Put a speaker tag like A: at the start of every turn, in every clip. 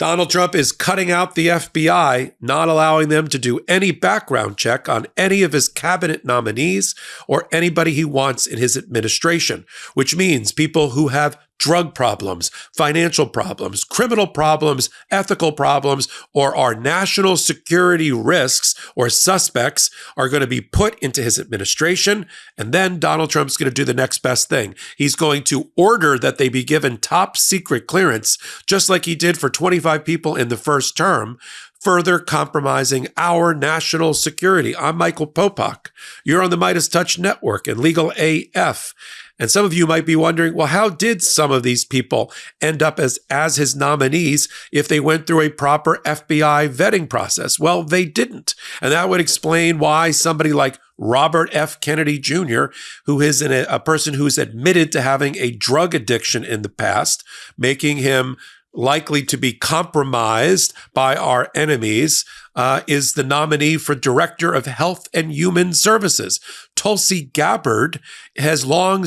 A: Donald Trump is cutting out the FBI, not allowing them to do any background check on any of his cabinet nominees or anybody he wants in his administration, which means people who have drug problems, financial problems, criminal problems, ethical problems, or are national security risks or suspects are going to be put into his administration. And then Donald Trump's going to do the next best thing. He's going to order that they be given top secret clearance, just like he did for 25 people in the first term, further compromising our national security. I'm Michael Popok. You're on the MeidasTouch Network and Legal AF. And some of you might be wondering, well, how did some of these people end up as his nominees if they went through a proper FBI vetting process? Well, they didn't. And that would explain why somebody like Robert F. Kennedy Jr., who is a person who's admitted to having a drug addiction in the past, making him likely to be compromised by our enemies, is the nominee for Director of Health and Human Services. Tulsi Gabbard has long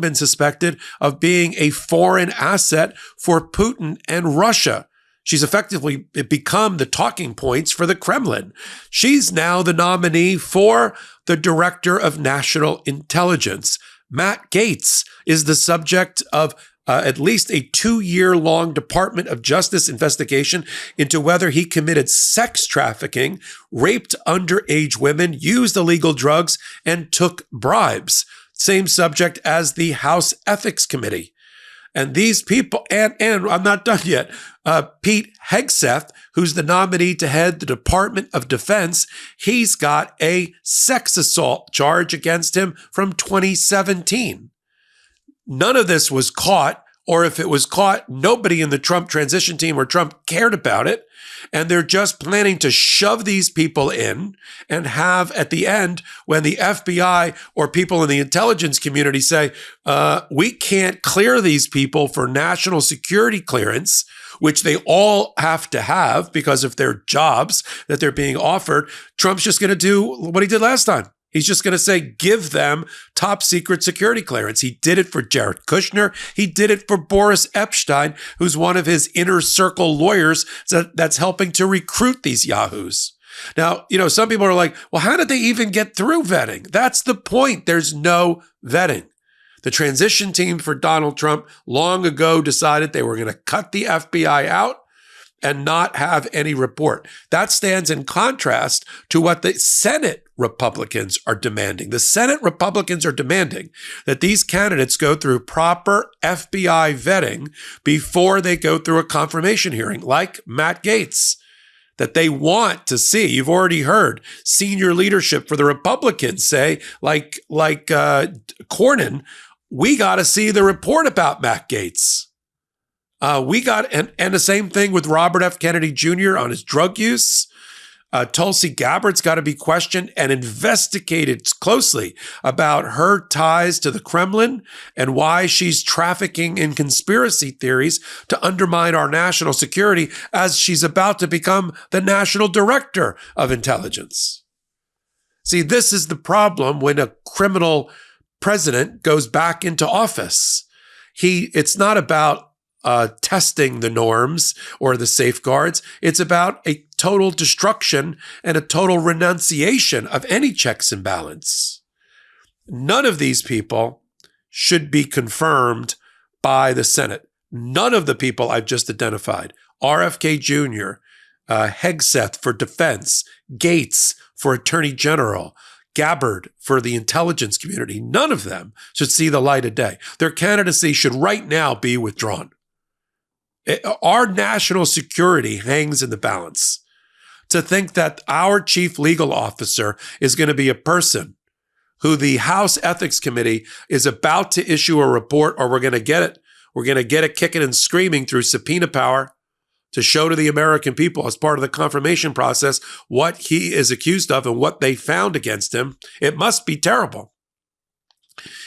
A: been suspected of being a foreign asset for Putin and Russia. She's effectively become the talking points for the Kremlin. She's now the nominee for the Director of National Intelligence. Matt Gaetz is the subject of at least a 2-year-long Department of Justice investigation into whether he committed sex trafficking, raped underage women, used illegal drugs, and took bribes. Same subject as the House Ethics Committee. And these people, and I'm not done yet, Pete Hegseth, who's the nominee to head the Department of Defense, he's got a sex assault charge against him from 2017. None of this was caught, or if it was caught, nobody in the Trump transition team or Trump cared about it. And they're just planning to shove these people in and have at the end, when the FBI or people in the intelligence community say, we can't clear these people for national security clearance, which they all have to have because of their jobs that they're being offered, Trump's just going to do what he did last time. He's just going to say, give them top secret security clearance. He did it for Jared Kushner. He did it for Boris Epshteyn, who's one of his inner circle lawyers that's helping to recruit these yahoos. Now, some people are like, well, how did they even get through vetting? That's the point. There's no vetting. The transition team for Donald Trump long ago decided they were going to cut the FBI out and not have any report. That stands in contrast to what the Senate Republicans are demanding. The Senate Republicans are demanding that these candidates go through proper FBI vetting before they go through a confirmation hearing, like Matt Gaetz, that they want to see. You've already heard senior leadership for the Republicans say, like Cornyn, we got to see the report about Matt Gaetz. And the same thing with Robert F. Kennedy Jr. on his drug use. Tulsi Gabbard's got to be questioned and investigated closely about her ties to the Kremlin and why she's trafficking in conspiracy theories to undermine our national security as she's about to become the national director of intelligence. See, this is the problem when a criminal president goes back into office. It's not about testing the norms or the safeguards. It's about a total destruction and a total renunciation of any checks and balance. None of these people should be confirmed by the Senate. None of the people I've just identified, RFK Jr., Hegseth for defense, Gaetz for attorney general, Gabbard for the intelligence community, none of them should see the light of day. Their candidacy should right now be withdrawn. Our national security hangs in the balance. To think that our chief legal officer is going to be a person who the House Ethics Committee is about to issue a report, or we're going to get it. We're going to get it kicking and screaming through subpoena power to show to the American people as part of the confirmation process what he is accused of and what they found against him. It must be terrible.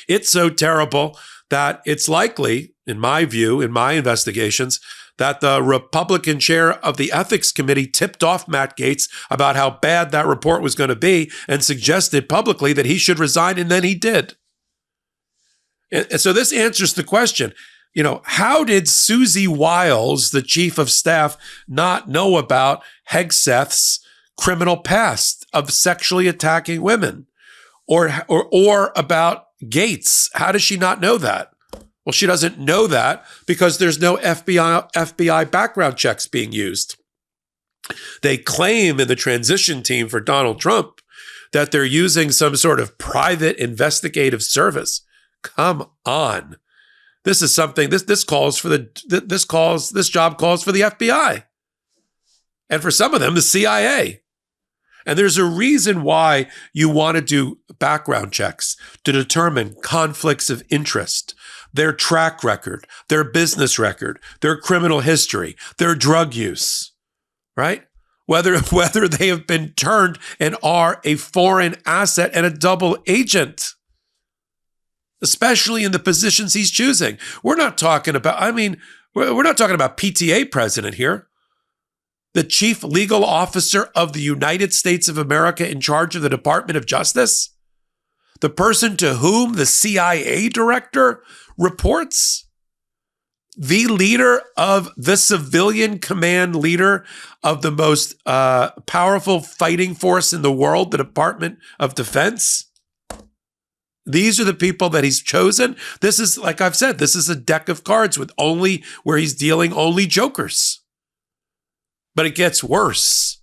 A: It's so terrible that it's likely, in my view, in my investigations, that the Republican chair of the Ethics Committee tipped off Matt Gaetz about how bad that report was going to be and suggested publicly that he should resign, and then he did. And so this answers the question. How did Susie Wiles, the chief of staff, not know about Hegseth's criminal past of sexually attacking women? Or about Gaetz? How does she not know that? Well, she doesn't know that because there's no FBI background checks being used. They claim in the transition team for Donald Trump that they're using some sort of private investigative service. Come on. This is something, this job calls for the FBI. And for some of them, the CIA. And there's a reason why you want to do background checks to determine conflicts of interest, their track record, their business record, their criminal history, their drug use, right? Whether they have been turned and are a foreign asset and a double agent, especially in the positions he's choosing. We're not talking about PTA president here. The chief legal officer of the United States of America in charge of the Department of Justice, the person to whom the CIA director reports, the leader of the civilian command leader of the most powerful fighting force in the world, the Department of Defense. These are the people that he's chosen. This is, like I've said, this is a deck of cards where he's dealing only jokers. But it gets worse.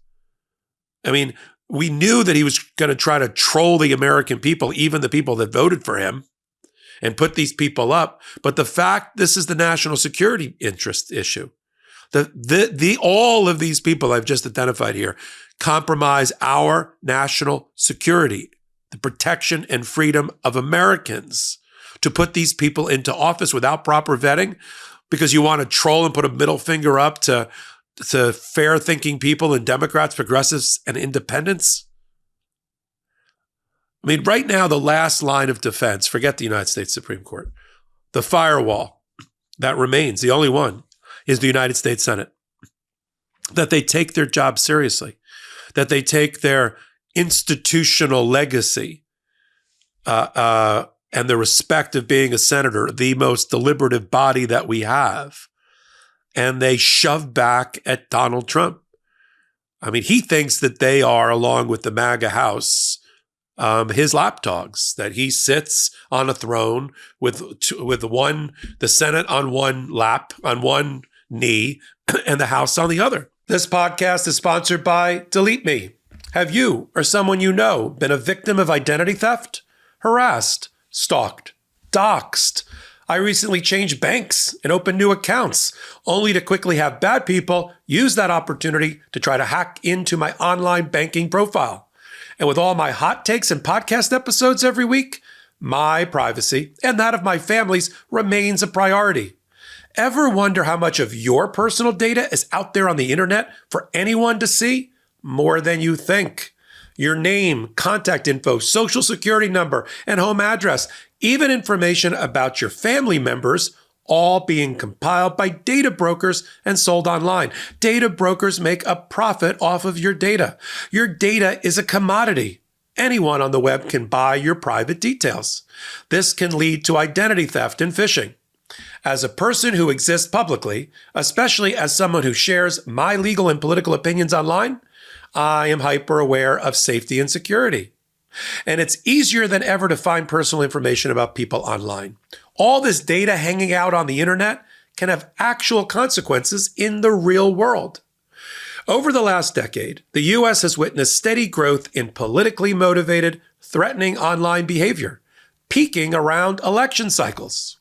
A: I mean, we knew that he was going to try to troll the American people, even the people that voted for him, and put these people up. But the fact this is the national security interest issue, all of these people I've just identified here compromise our national security, the protection and freedom of Americans. To put these people into office without proper vetting because you want to troll and put a middle finger up to fair-thinking people and Democrats, progressives, and independents. I mean, right now, the last line of defense, forget the United States Supreme Court, the firewall that remains, the only one, is the United States Senate. That they take their job seriously, that they take their institutional legacy and the respect of being a senator, the most deliberative body that we have, and they shove back at Donald Trump. I mean, he thinks that they are, along with the MAGA House, his lapdogs, that he sits on a throne with the Senate on one lap, on one knee, and the House on the other. This podcast is sponsored by Delete Me. Have you or someone you know been a victim of identity theft, harassed, stalked, doxxed? I recently changed banks and opened new accounts, only to quickly have bad people use that opportunity to try to hack into my online banking profile. And with all my hot takes and podcast episodes every week, my privacy and that of my family's remains a priority. Ever wonder how much of your personal data is out there on the internet for anyone to see? More than you think. Your name, contact info, social security number, and home address, even information about your family members, all being compiled by data brokers and sold online. Data brokers make a profit off of your data. Your data is a commodity. Anyone on the web can buy your private details. This can lead to identity theft and phishing. As a person who exists publicly, especially as someone who shares my legal and political opinions online, I am hyper aware of safety and security. And it's easier than ever to find personal information about people online. All this data hanging out on the internet can have actual consequences in the real world. Over the last decade, the U.S. has witnessed steady growth in politically motivated, threatening online behavior, peaking around election cycles.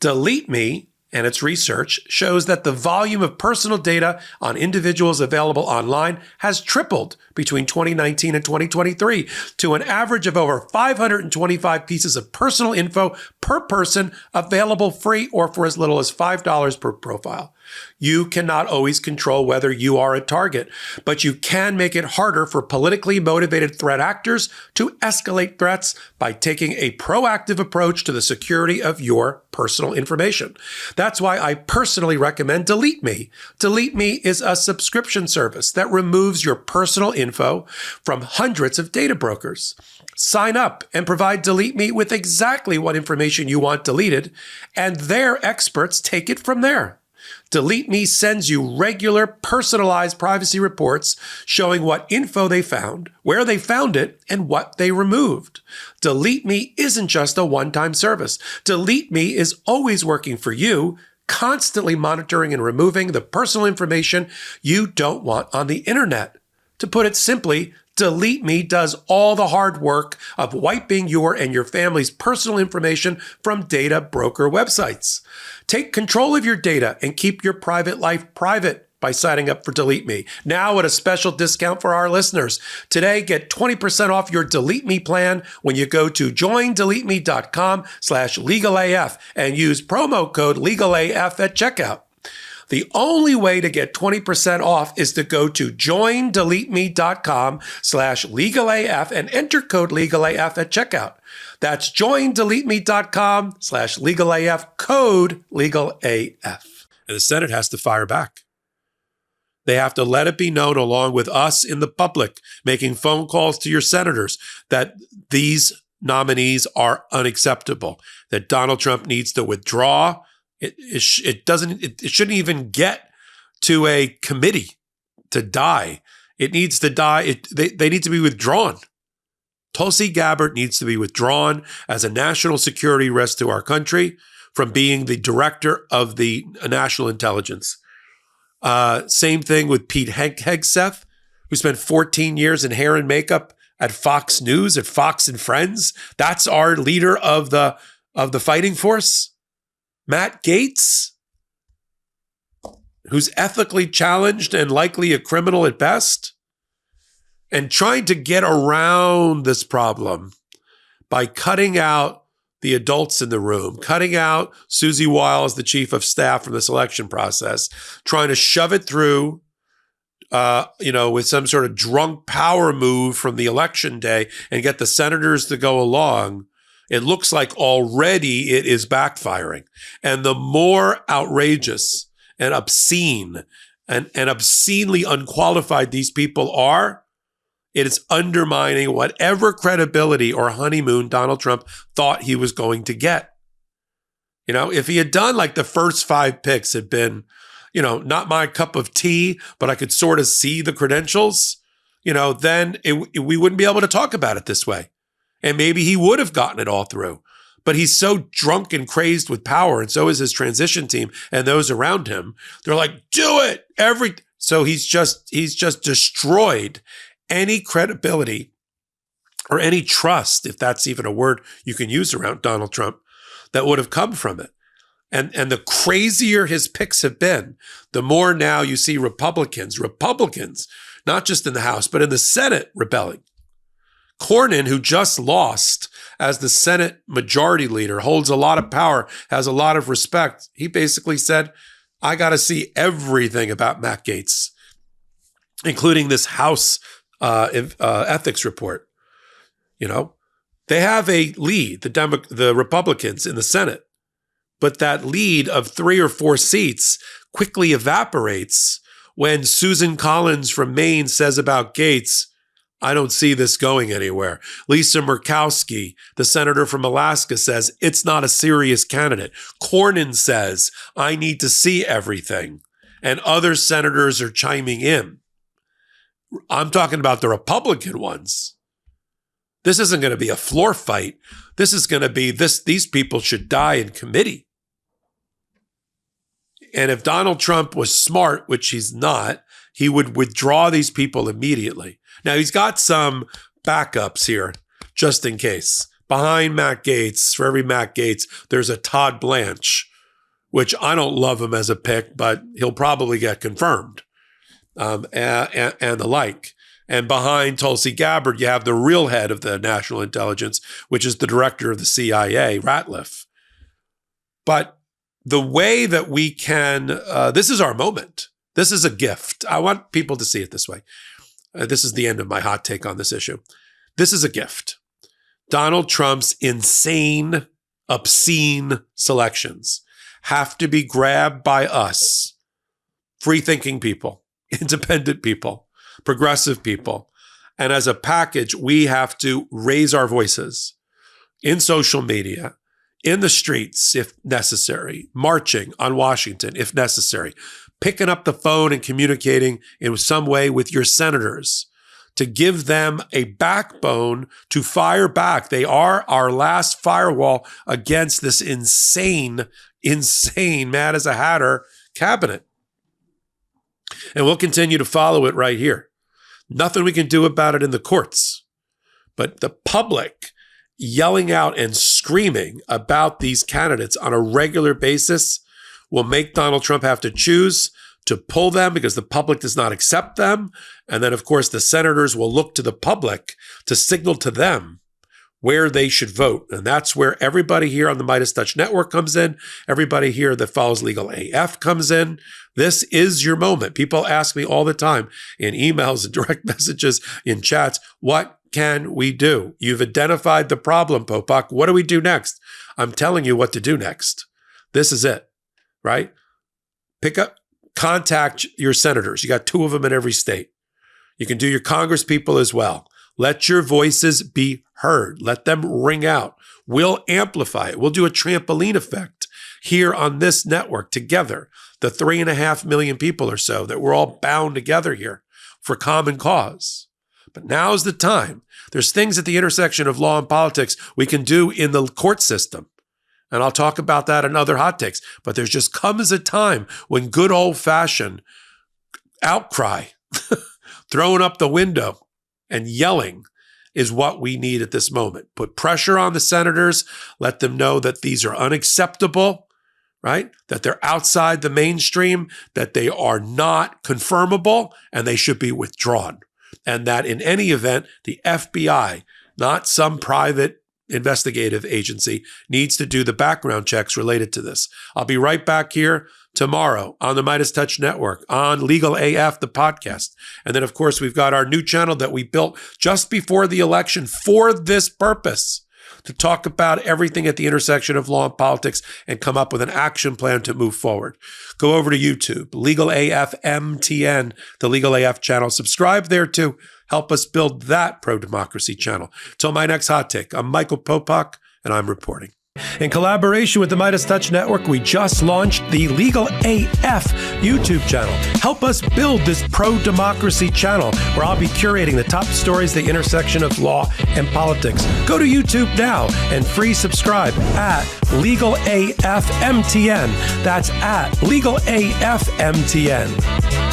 A: Delete Me and its research shows that the volume of personal data on individuals available online has tripled between 2019 and 2023 to an average of over 525 pieces of personal info per person available free or for as little as $5 per profile. You cannot always control whether you are a target, but you can make it harder for politically motivated threat actors to escalate threats by taking a proactive approach to the security of your personal information. That's why I personally recommend Delete Me. Delete Me is a subscription service that removes your personal info from hundreds of data brokers. Sign up and provide Delete Me with exactly what information you want deleted, and their experts take it from there. Delete Me sends you regular, personalized privacy reports showing what info they found, where they found it, and what they removed. Delete Me isn't just a one-time service. Delete Me is always working for you, constantly monitoring and removing the personal information you don't want on the internet. To put it simply, Delete Me does all the hard work of wiping your and your family's personal information from data broker websites. Take control of your data and keep your private life private by signing up for Delete Me. Now at a special discount for our listeners. Today, get 20% off your Delete Me plan when you go to joindeleteme.com/legalaf and use promo code LegalAF at checkout. The only way to get 20% off is to go to joindeleteme.com/legalaf and enter code LegalAF at checkout. That's joindeleteme.com/legalaf, code LegalAF. And the Senate has to fire back. They have to let it be known, along with us in the public, making phone calls to your senators, that these nominees are unacceptable, that Donald Trump needs to withdraw. It shouldn't even get to a committee to die. It needs to die. They need to be withdrawn. Tulsi Gabbard needs to be withdrawn as a national security risk to our country from being the director of the national intelligence. Same thing with Pete Hegseth, who spent 14 years in hair and makeup at Fox News, at Fox and Friends. That's our leader of the fighting force. Matt Gaetz, who's ethically challenged and likely a criminal at best, and trying to get around this problem by cutting out the adults in the room, cutting out Susie Wiles, the chief of staff from this election process, trying to shove it through, with some sort of drunk power move from the election day and get the senators to go along. It looks like already it is backfiring. And the more outrageous and obscene and obscenely unqualified these people are, it is undermining whatever credibility or honeymoon Donald Trump thought he was going to get. If he had done like the first 5 picks had been, not my cup of tea, but I could sort of see the credentials, then we wouldn't be able to talk about it this way. And maybe he would have gotten it all through. But he's so drunk and crazed with power, and so is his transition team and those around him. They're like, do it! So he's just destroyed any credibility or any trust, if that's even a word you can use around Donald Trump, that would have come from it. And the crazier his picks have been, the more now you see Republicans, not just in the House, but in the Senate rebelling. Cornyn, who just lost as the Senate majority leader, holds a lot of power, has a lot of respect. He basically said, I got to see everything about Matt Gaetz, including this House ethics report. They have a lead, the Republicans in the Senate, but that lead of 3 or 4 seats quickly evaporates when Susan Collins from Maine says about Gaetz, I don't see this going anywhere. Lisa Murkowski, the senator from Alaska, says it's not a serious candidate. Cornyn says, I need to see everything. And other senators are chiming in. I'm talking about the Republican ones. This isn't going to be a floor fight. This is going to be these people should die in committee. And if Donald Trump was smart, which he's not, he would withdraw these people immediately. Now, he's got some backups here, just in case. Behind Matt Gaetz, for every Matt Gaetz, there's a Todd Blanche, which I don't love him as a pick, but he'll probably get confirmed, and the like. And behind Tulsi Gabbard, you have the real head of the national intelligence, which is the director of the CIA, Ratliff. But the way that we can, this is our moment. This is a gift. I want people to see it this way. This is the end of my hot take on this issue. This is a gift. Donald Trump's insane, obscene selections have to be grabbed by us, free-thinking people, independent people, progressive people. And as a package, we have to raise our voices in social media, in the streets, if necessary, marching on Washington, if necessary, picking up the phone and communicating in some way with your senators to give them a backbone to fire back. They are our last firewall against this insane, mad as a hatter cabinet. And we'll continue to follow it right here. Nothing we can do about it in the courts. But the public yelling out and screaming about these candidates on a regular basis will make Donald Trump have to choose to pull them because the public does not accept them. And then, of course, the senators will look to the public to signal to them where they should vote. And that's where everybody here on the MeidasTouch Network comes in. Everybody here that follows Legal AF comes in. This is your moment. People ask me all the time in emails and direct messages, in chats, what can we do? You've identified the problem, Popok. What do we do next? I'm telling you what to do next. This is it, right? Contact your senators. You got 2 of them in every state. You can do your Congress people as well. Let your voices be heard. Let them ring out. We'll amplify it. We'll do a trampoline effect here on this network together. The 3.5 million people or so that we're all bound together here for common cause. But now's the time. There's things at the intersection of law and politics we can do in the court system. And I'll talk about that in other hot takes. But there just comes a time when good old-fashioned outcry, throwing up the window and yelling is what we need at this moment. Put pressure on the senators. Let them know that these are unacceptable, right? That they're outside the mainstream, that they are not confirmable, and they should be withdrawn. And that in any event, the FBI, not some private investigative agency, needs to do the background checks related to this. I'll be right back here tomorrow on the MeidasTouch Network, on Legal AF, the podcast. And then, of course, we've got our new channel that we built just before the election for this purpose, to talk about everything at the intersection of law and politics and come up with an action plan to move forward. Go over to YouTube, Legal AF MTN, the Legal AF channel. Subscribe there too. Help us build that pro-democracy channel. Till my next hot take, I'm Michael Popok, and I'm reporting. In collaboration with the MeidasTouch Network, we just launched the Legal AF YouTube channel. Help us build this pro-democracy channel where I'll be curating the top stories at the intersection of law and politics. Go to YouTube now and free subscribe at Legal AF MTN. That's at Legal AF MTN.